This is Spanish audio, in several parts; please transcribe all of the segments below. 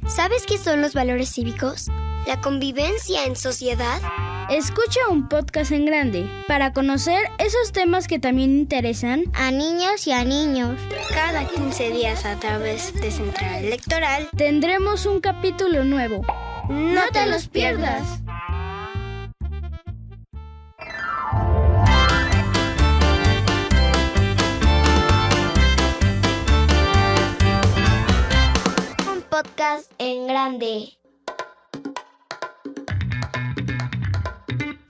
¿Sabes qué son los valores cívicos? ¿La convivencia en sociedad? Escucha un podcast en grande para conocer esos temas que también interesan a niñas y a niños. Cada 15 días a través de Central Electoral tendremos un capítulo nuevo. ¡No te los pierdas! Un podcast en grande.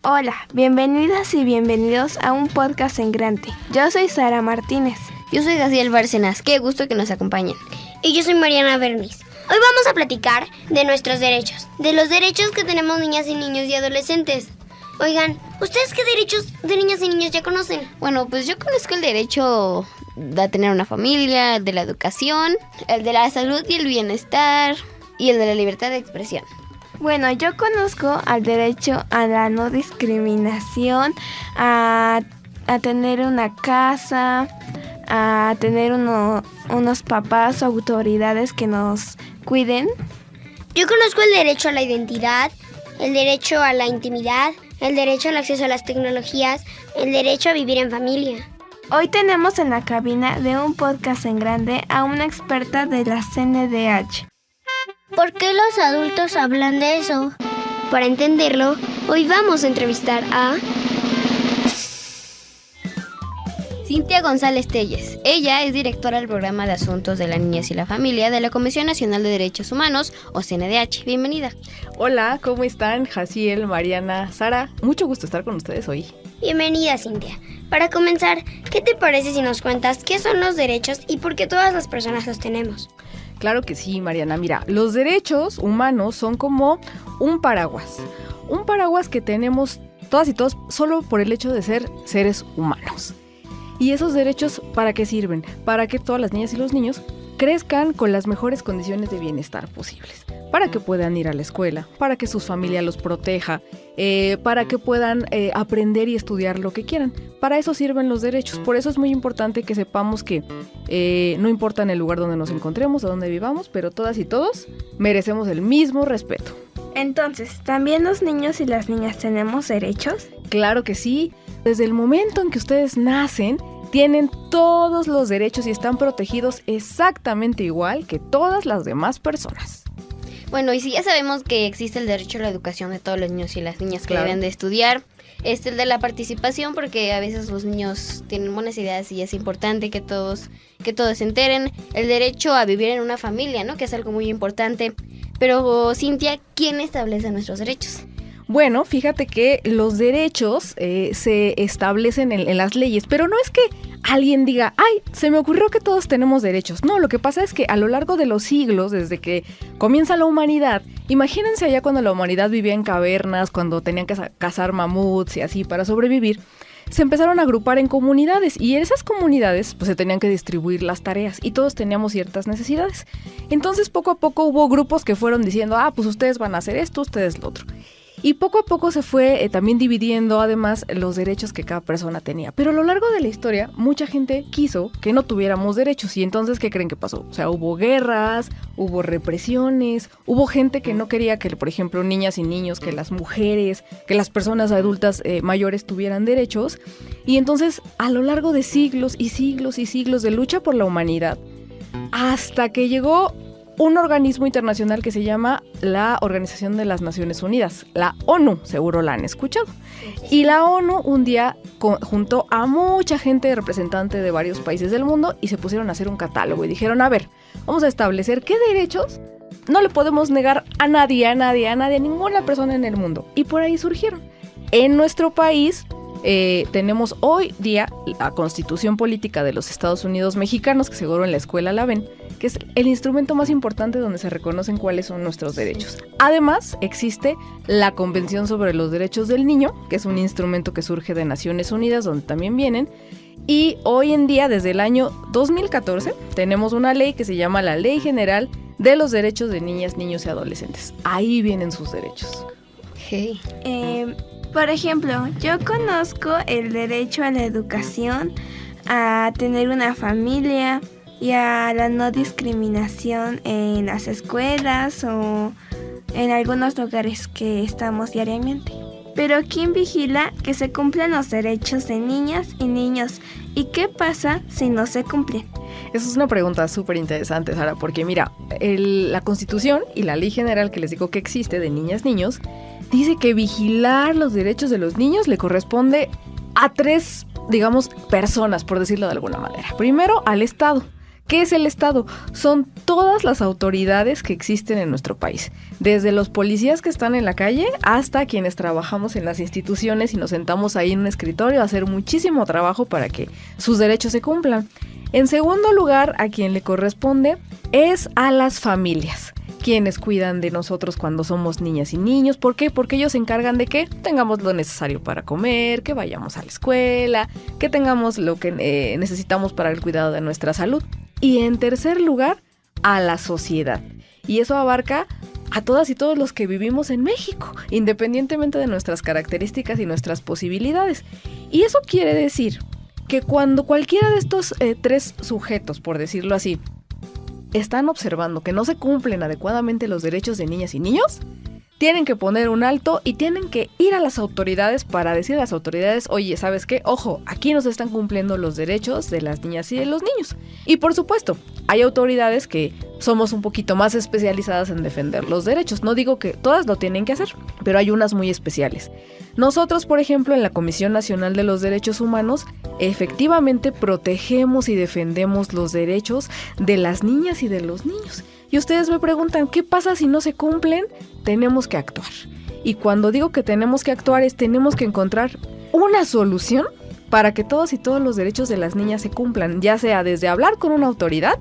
Hola, bienvenidas y bienvenidos a un podcast en grande. Yo soy Sara Martínez. Yo soy Gaciel Bárcenas, qué gusto que nos acompañen. Y yo soy Mariana Bernis. Hoy vamos a platicar de nuestros derechos, de los derechos que tenemos niñas y niños y adolescentes. Oigan, ¿ustedes qué derechos de niñas y niños ya conocen? Bueno, pues yo conozco el derecho a tener una familia, el de la educación, el de la salud y el bienestar y el de la libertad de expresión. Bueno, yo conozco al derecho a la no discriminación, a tener una casa, a tener unos papás o autoridades que nos cuiden. Yo conozco el derecho a la identidad, el derecho a la intimidad, el derecho al acceso a las tecnologías, el derecho a vivir en familia. Hoy tenemos en la cabina de un podcast en grande a una experta de la CNDH. ¿Por qué los adultos hablan de eso? Para entenderlo, hoy vamos a entrevistar a Cintia González Telles. Ella es directora del Programa de Asuntos de la Niñez y la Familia de la Comisión Nacional de Derechos Humanos, o CNDH. Bienvenida. Hola, ¿cómo están? Jaciel, Mariana, Sara. Mucho gusto estar con ustedes hoy. Bienvenida, Cintia. Para comenzar, ¿qué te parece si nos cuentas qué son los derechos y por qué todas las personas los tenemos? Claro que sí, Mariana. Mira, los derechos humanos son como un paraguas. Un paraguas que tenemos todas y todos solo por el hecho de ser seres humanos. ¿Y esos derechos para qué sirven? Para que todas las niñas y los niños crezcan con las mejores condiciones de bienestar posibles. Para que puedan ir a la escuela, para que su familia los proteja, para que puedan aprender y estudiar lo que quieran. Para eso sirven los derechos. Por eso es muy importante que sepamos que no importa en el lugar donde nos encontremos o donde vivamos, pero todas y todos merecemos el mismo respeto. Entonces, ¿también los niños y las niñas tenemos derechos? Claro que sí. Desde el momento en que ustedes nacen, tienen todos los derechos y están protegidos exactamente igual que todas las demás personas. Bueno, y si ya sabemos que existe el derecho a la educación de todos los niños y las niñas que deben de estudiar, el de la participación, porque a veces los niños tienen buenas ideas y es importante que todos se enteren, el derecho a vivir en una familia, ¿no? Que es algo muy importante. Pero, Cintia, ¿quién establece nuestros derechos? Bueno, fíjate que los derechos se establecen en las leyes, pero no es que alguien diga, ¡ay, se me ocurrió que todos tenemos derechos! No, lo que pasa es que a lo largo de los siglos, desde que comienza la humanidad, imagínense allá cuando la humanidad vivía en cavernas, cuando tenían que cazar mamuts y así para sobrevivir, se empezaron a agrupar en comunidades y en esas comunidades pues se tenían que distribuir las tareas y todos teníamos ciertas necesidades. Entonces poco a poco hubo grupos que fueron diciendo, pues ustedes van a hacer esto, ustedes lo otro. Y poco a poco se fue también dividiendo además los derechos que cada persona tenía. Pero a lo largo de la historia, mucha gente quiso que no tuviéramos derechos. Y entonces, ¿qué creen que pasó? O sea, hubo guerras, hubo represiones, hubo gente que no quería que, por ejemplo, niñas y niños, que las mujeres, que las personas adultas mayores tuvieran derechos. Y entonces, a lo largo de siglos y siglos y siglos de lucha por la humanidad, hasta que llegó un organismo internacional que se llama la Organización de las Naciones Unidas, la ONU, seguro la han escuchado. Y la ONU un día juntó a mucha gente representante de varios países del mundo y se pusieron a hacer un catálogo y dijeron, a ver, vamos a establecer qué derechos no le podemos negar a nadie, a ninguna persona en el mundo. Y por ahí surgieron. En nuestro país tenemos hoy día la Constitución Política de los Estados Unidos Mexicanos, que seguro en la escuela la ven, que es el instrumento más importante donde se reconocen cuáles son nuestros derechos. Además, existe la Convención sobre los Derechos del Niño, que es un instrumento que surge de Naciones Unidas, donde también vienen. Y hoy en día, desde el año 2014, tenemos una ley que se llama la Ley General de los Derechos de Niñas, Niños y Adolescentes. Ahí vienen sus derechos. Hey. Por ejemplo, yo conozco el derecho a la educación, a tener una familia, y a la no discriminación en las escuelas o en algunos lugares que estamos diariamente. Pero ¿quién vigila que se cumplan los derechos de niñas y niños? ¿Y qué pasa si no se cumplen? Esa es una pregunta súper interesante, Sara, porque mira, la Constitución y la Ley General que les digo que existe de niñas, niños, dice que vigilar los derechos de los niños le corresponde a 3, digamos, personas, por decirlo de alguna manera. Primero, al Estado. ¿Qué es el Estado? Son todas las autoridades que existen en nuestro país, desde los policías que están en la calle hasta quienes trabajamos en las instituciones y nos sentamos ahí en un escritorio a hacer muchísimo trabajo para que sus derechos se cumplan. En segundo lugar, a quien le corresponde es a las familias, quienes cuidan de nosotros cuando somos niñas y niños. ¿Por qué? Porque ellos se encargan de que tengamos lo necesario para comer, que vayamos a la escuela, que tengamos lo que necesitamos para el cuidado de nuestra salud. Y en tercer lugar, a la sociedad. Y eso abarca a todas y todos los que vivimos en México, independientemente de nuestras características y nuestras posibilidades. Y eso quiere decir que cuando cualquiera de estos 3 sujetos, por decirlo así, están observando que no se cumplen adecuadamente los derechos de niñas y niños, tienen que poner un alto y tienen que ir a las autoridades para decir a las autoridades, oye, ¿sabes qué? Ojo, aquí no se están cumpliendo los derechos de las niñas y de los niños. Y por supuesto, hay autoridades que somos un poquito más especializadas en defender los derechos. No digo que todas lo tienen que hacer, pero hay unas muy especiales. Nosotros, por ejemplo, en la Comisión Nacional de los Derechos Humanos, efectivamente protegemos y defendemos los derechos de las niñas y de los niños. Y ustedes me preguntan, ¿qué pasa si no se cumplen? Tenemos que actuar. Y cuando digo que tenemos que actuar es tenemos que encontrar una solución para que todos y todos los derechos de las niñas se cumplan, ya sea desde hablar con una autoridad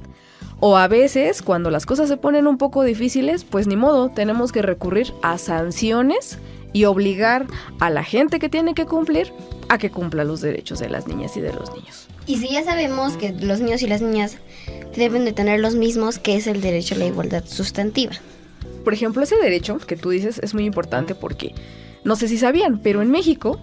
o a veces cuando las cosas se ponen un poco difíciles, pues ni modo, tenemos que recurrir a sanciones y obligar a la gente que tiene que cumplir a que cumpla los derechos de las niñas y de los niños. Y si ya sabemos que los niños y las niñas deben de tener los mismos, que es el derecho a la igualdad sustantiva. Por ejemplo, ese derecho que tú dices es muy importante porque, no sé si sabían, pero en México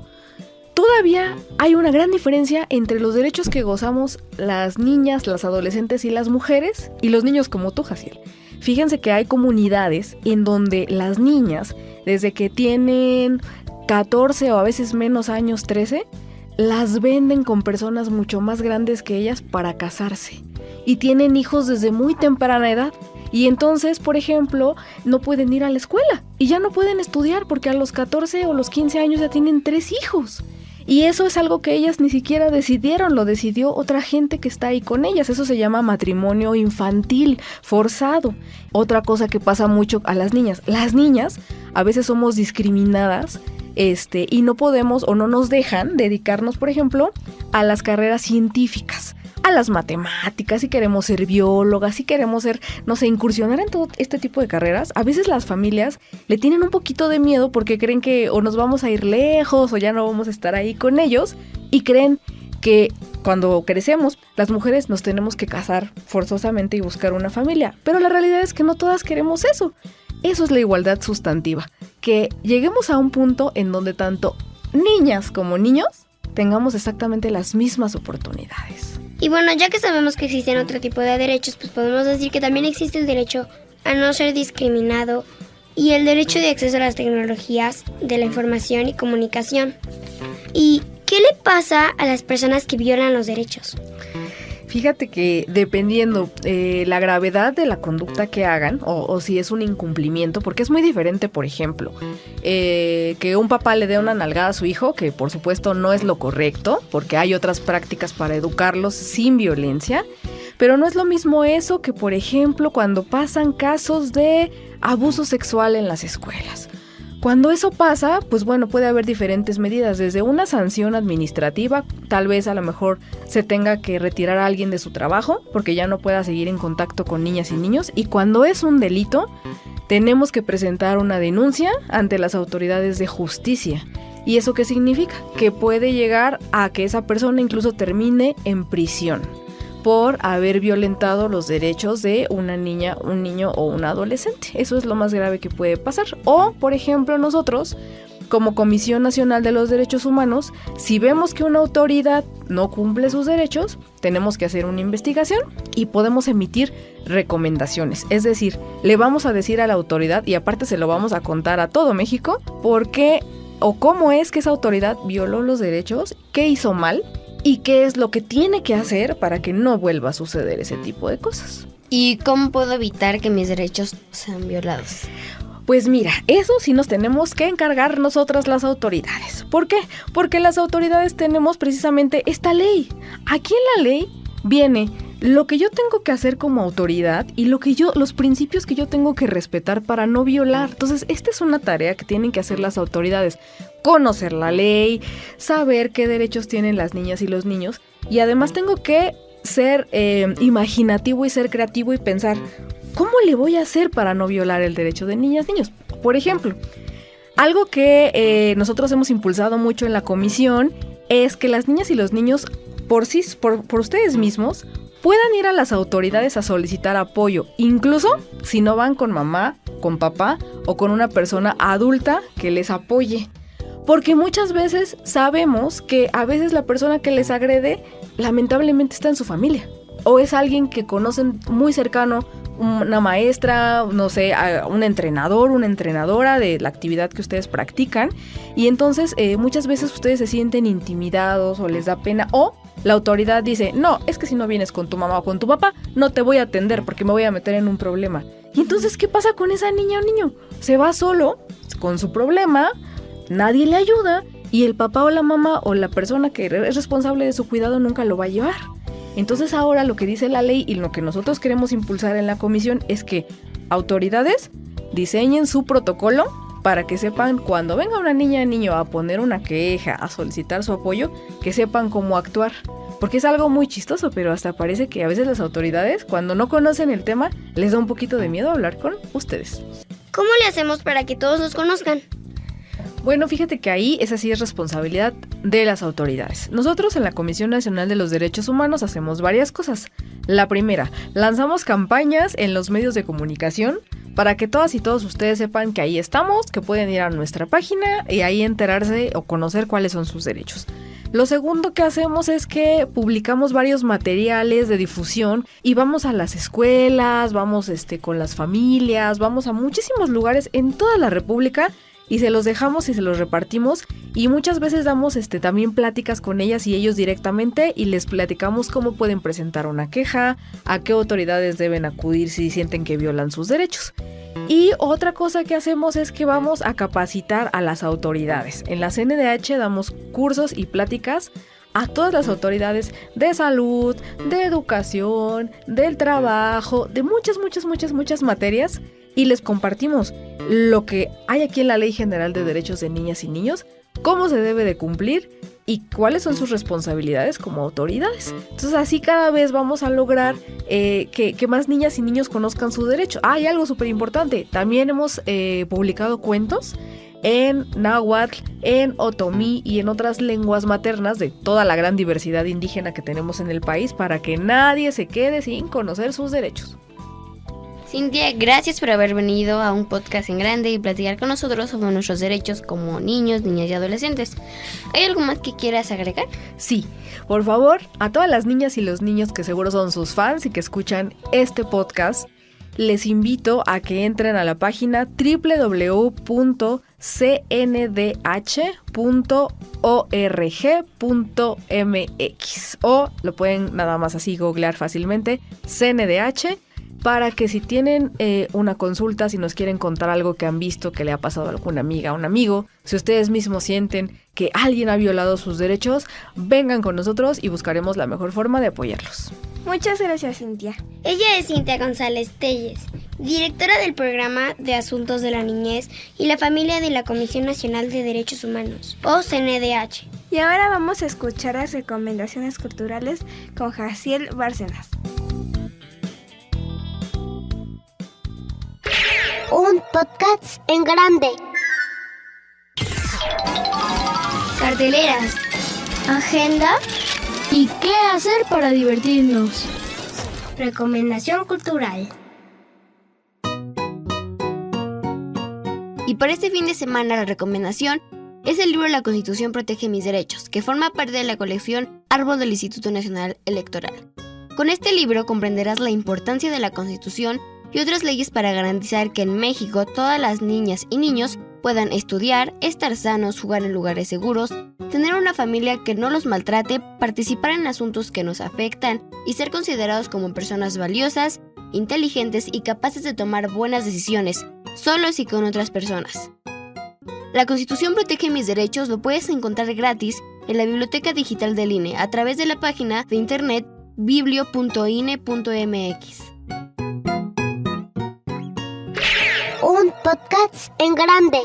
todavía hay una gran diferencia entre los derechos que gozamos las niñas, las adolescentes y las mujeres y los niños como tú, Jaciel. Fíjense que hay comunidades en donde las niñas, desde que tienen 14 o a veces menos años, 13, las venden con personas mucho más grandes que ellas para casarse. Y tienen hijos desde muy temprana edad. Y entonces, por ejemplo, no pueden ir a la escuela. Y ya no pueden estudiar porque a los 14 o los 15 años ya tienen 3 hijos. Y eso es algo que ellas ni siquiera decidieron, lo decidió otra gente que está ahí con ellas. Eso se llama matrimonio infantil, forzado. Otra cosa que pasa mucho a las niñas. Las niñas a veces somos discriminadas y no podemos o no nos dejan dedicarnos, por ejemplo, a las carreras científicas, a las matemáticas, si queremos ser biólogas, si queremos ser, no sé, incursionar en todo este tipo de carreras. A veces las familias le tienen un poquito de miedo porque creen que o nos vamos a ir lejos o ya no vamos a estar ahí con ellos y creen que cuando crecemos las mujeres nos tenemos que casar forzosamente y buscar una familia. Pero la realidad es que no todas queremos eso. Eso es la igualdad sustantiva, que lleguemos a un punto en donde tanto niñas como niños tengamos exactamente las mismas oportunidades. Y bueno, ya que sabemos que existen otro tipo de derechos, pues podemos decir que también existe el derecho a no ser discriminado y el derecho de acceso a las tecnologías de la información y comunicación. ¿Y qué le pasa a las personas que violan los derechos? Fíjate que dependiendo la gravedad de la conducta que hagan o si es un incumplimiento, porque es muy diferente, por ejemplo, que un papá le dé una nalgada a su hijo, que por supuesto no es lo correcto, porque hay otras prácticas para educarlos sin violencia, pero no es lo mismo eso que, por ejemplo, cuando pasan casos de abuso sexual en las escuelas. Cuando eso pasa, pues bueno, puede haber diferentes medidas, desde una sanción administrativa, tal vez a lo mejor se tenga que retirar a alguien de su trabajo porque ya no pueda seguir en contacto con niñas y niños, y cuando es un delito, tenemos que presentar una denuncia ante las autoridades de justicia. ¿Y eso qué significa? Que puede llegar a que esa persona incluso termine en prisión por haber violentado los derechos de una niña, un niño o un adolescente. Eso es lo más grave que puede pasar. O, por ejemplo, nosotros como Comisión Nacional de los Derechos Humanos, si vemos que una autoridad no cumple sus derechos, tenemos que hacer una investigación y podemos emitir recomendaciones. Es decir, le vamos a decir a la autoridad, y aparte se lo vamos a contar a todo México, por qué o cómo es que esa autoridad violó los derechos, qué hizo mal y qué es lo que tiene que hacer para que no vuelva a suceder ese tipo de cosas. ¿Y cómo puedo evitar que mis derechos sean violados? Pues mira, eso sí nos tenemos que encargar nosotras las autoridades. ¿Por qué? Porque las autoridades tenemos precisamente esta ley. Aquí en la ley viene lo que yo tengo que hacer como autoridad y los principios que yo tengo que respetar para no violar. Entonces, esta es una tarea que tienen que hacer las autoridades. Conocer la ley, saber qué derechos tienen las niñas y los niños. Y además tengo que ser imaginativo y ser creativo y pensar, ¿cómo le voy a hacer para no violar el derecho de niñas y niños? Por ejemplo, algo que nosotros hemos impulsado mucho en la comisión es que las niñas y los niños por ustedes mismos puedan ir a las autoridades a solicitar apoyo, incluso si no van con mamá, con papá o con una persona adulta que les apoye. Porque muchas veces sabemos que a veces la persona que les agrede lamentablemente está en su familia o es alguien que conocen muy cercano, una maestra, no sé, un entrenador, una entrenadora de la actividad que ustedes practican, y entonces muchas veces ustedes se sienten intimidados o les da pena, o la autoridad dice, no, es que si no vienes con tu mamá o con tu papá, no te voy a atender porque me voy a meter en un problema. Y entonces, ¿qué pasa con esa niña o niño? Se va solo con su problema, nadie le ayuda, y el papá o la mamá o la persona que es responsable de su cuidado nunca lo va a llevar. Entonces ahora lo que dice la ley y lo que nosotros queremos impulsar en la comisión es que autoridades diseñen su protocolo para que sepan cuando venga una niña o niño a poner una queja, a solicitar su apoyo, que sepan cómo actuar. Porque es algo muy chistoso, pero hasta parece que a veces las autoridades, cuando no conocen el tema, les da un poquito de miedo hablar con ustedes. ¿Cómo le hacemos para que todos nos conozcan? Bueno, fíjate que ahí esa sí es responsabilidad de las autoridades. Nosotros en la Comisión Nacional de los Derechos Humanos hacemos varias cosas. La primera, lanzamos campañas en los medios de comunicación para que todas y todos ustedes sepan que ahí estamos, que pueden ir a nuestra página y ahí enterarse o conocer cuáles son sus derechos. Lo segundo que hacemos es que publicamos varios materiales de difusión y vamos a las escuelas, vamos con las familias, vamos a muchísimos lugares en toda la República y se los dejamos y se los repartimos, y muchas veces damos también pláticas con ellas y ellos directamente y les platicamos cómo pueden presentar una queja, a qué autoridades deben acudir si sienten que violan sus derechos. Y otra cosa que hacemos es que vamos a capacitar a las autoridades. En la CNDH damos cursos y pláticas a todas las autoridades de salud, de educación, del trabajo, de muchas materias, y les compartimos lo que hay aquí en la Ley General de Derechos de Niñas y Niños, cómo se debe de cumplir y cuáles son sus responsabilidades como autoridades. Entonces así cada vez vamos a lograr que más niñas y niños conozcan su derecho. Hay algo súper importante, también hemos publicado cuentos en náhuatl, en otomí y en otras lenguas maternas de toda la gran diversidad indígena que tenemos en el país para que nadie se quede sin conocer sus derechos. Cintia, gracias por haber venido a un podcast en grande y platicar con nosotros sobre nuestros derechos como niños, niñas y adolescentes. ¿Hay algo más que quieras agregar? Sí, por favor, a todas las niñas y los niños que seguro son sus fans y que escuchan este podcast, les invito a que entren a la página www.cndh.org.mx o lo pueden nada más así googlear fácilmente, CNDH, para que si tienen una consulta, si nos quieren contar algo que han visto que le ha pasado a alguna amiga o un amigo, si ustedes mismos sienten que alguien ha violado sus derechos, vengan con nosotros y buscaremos la mejor forma de apoyarlos. Muchas gracias, Cintia. Ella es Cintia González Telles, directora del Programa de Asuntos de la Niñez y la Familia de la Comisión Nacional de Derechos Humanos, o CNDH. Y ahora vamos a escuchar las recomendaciones culturales con Jaciel Bárcenas. Un podcast en grande. Carteleras. Agenda. ¿Y qué hacer para divertirnos? Recomendación cultural. Y para este fin de semana la recomendación es el libro La Constitución protege mis derechos, que forma parte de la colección Árbol del Instituto Nacional Electoral. Con este libro comprenderás la importancia de la Constitución y otras leyes para garantizar que en México todas las niñas y niños puedan estudiar, estar sanos, jugar en lugares seguros, tener una familia que no los maltrate, participar en asuntos que nos afectan y ser considerados como personas valiosas, inteligentes y capaces de tomar buenas decisiones, solos y con otras personas. La Constitución protege mis derechos lo puedes encontrar gratis en la Biblioteca Digital del INE a través de la página de internet biblio.ine.mx. Un podcast en grande.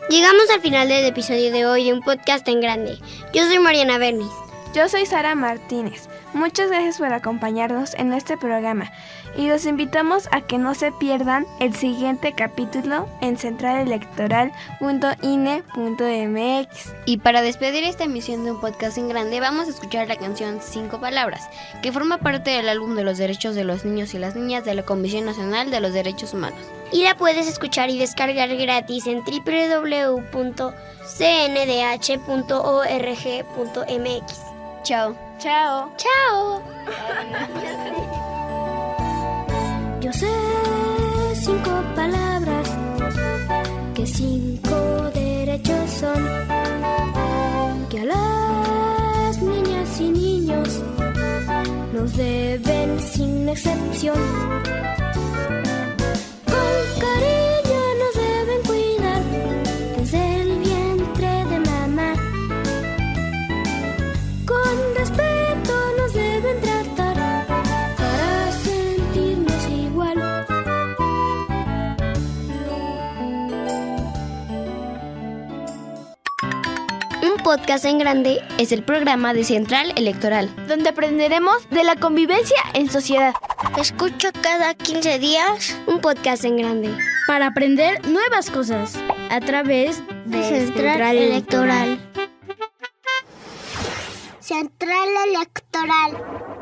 Llegamos al final del episodio de hoy de Un Podcast en Grande. Yo soy Mariana Bernis. Yo soy Sara Martínez. Muchas gracias por acompañarnos en este programa y los invitamos a que no se pierdan el siguiente capítulo en centralelectoral.ine.mx. Y para despedir esta emisión de Un Podcast en Grande, vamos a escuchar la canción 5 Palabras, que forma parte del álbum de los derechos de los niños y las niñas de la Comisión Nacional de los Derechos Humanos. Y la puedes escuchar y descargar gratis en www.cndh.org.mx. Chao. Chao. ¡Chao! Yo sé 5 palabras, que 5 derechos son, que a las niñas y niños nos deben sin excepción. Con cariño nos deben cuidar desde el vientre de mamá. Con respeto nos deben tratar para sentirnos igual. Un Podcast en Grande Es el programa de Central Electoral. donde aprenderemos de la convivencia en sociedad escucha cada 15 días Un Podcast en Grande. para aprender nuevas cosas a través de Central Electoral. Central Electoral.